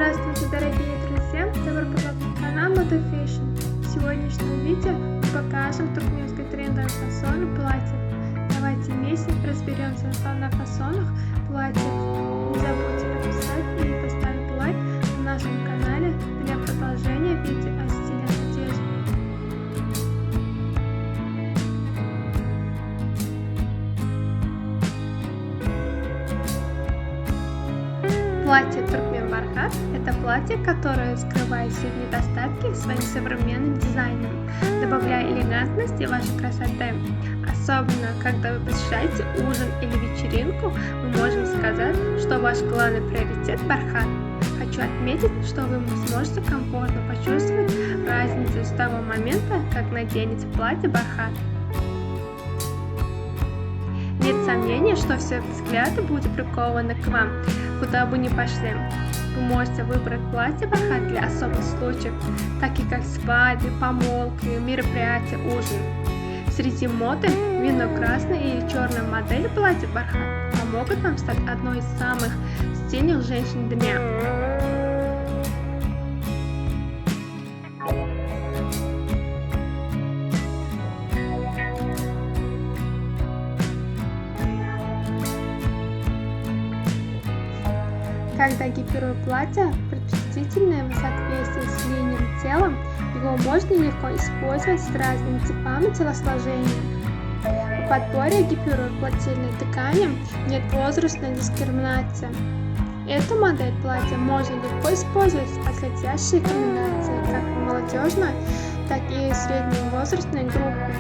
Здравствуйте, дорогие друзья! Добро пожаловать на канал Moda Fashion. В сегодняшнем видео мы покажем туркменское трендовое фасон платьев. Давайте вместе разберемся на фасонах платьев. Не забудьте подписать и поставить лайк на нашем канале для продолжения видео о стиле одежды. Платье Туркмен Бархат – это платье, которое скрывает все недостатки своим современным дизайном, добавляя элегантности вашей красоты. Особенно, когда вы посещаете ужин или вечеринку, мы можем сказать, что ваш главный приоритет – бархат. Хочу отметить, что вы сможете комфортно почувствовать разницу с того момента, как наденете платье бархат. Нет сомнений, что все взгляды будут прикованы к вам, куда бы ни пошли. Вы можете выбрать платье бархат для особых случаев, таких как свадьбы, помолвки, мероприятия, ужин. Среди моды винно-красная или черная модель платья бархат помогут вам стать одной из самых стильных женщин дня. Когда гипируя платье, предпочтительное в соответствии с линией тела, его можно легко использовать с разными типами телосложения. В подборе гипируя-плательной ткани нет возрастной дискриминации. Эту модель платья можно легко использовать в подходящей комбинации как в молодежной, так и в средневозрастной группе.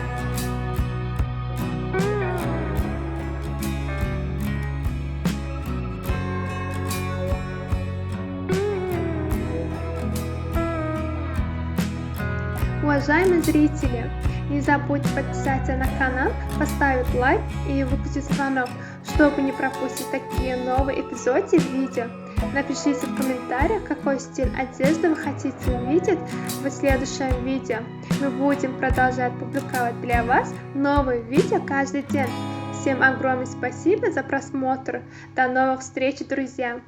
Уважаемые зрители, не забудьте подписаться на канал, поставить лайк и выключить звонок, чтобы не пропустить такие новые эпизоды видео. Напишите в комментариях, какой стиль одежды вы хотите увидеть в следующем видео. Мы будем продолжать публиковать для вас новые видео каждый день. Всем огромное спасибо за просмотр. До новых встреч, друзья!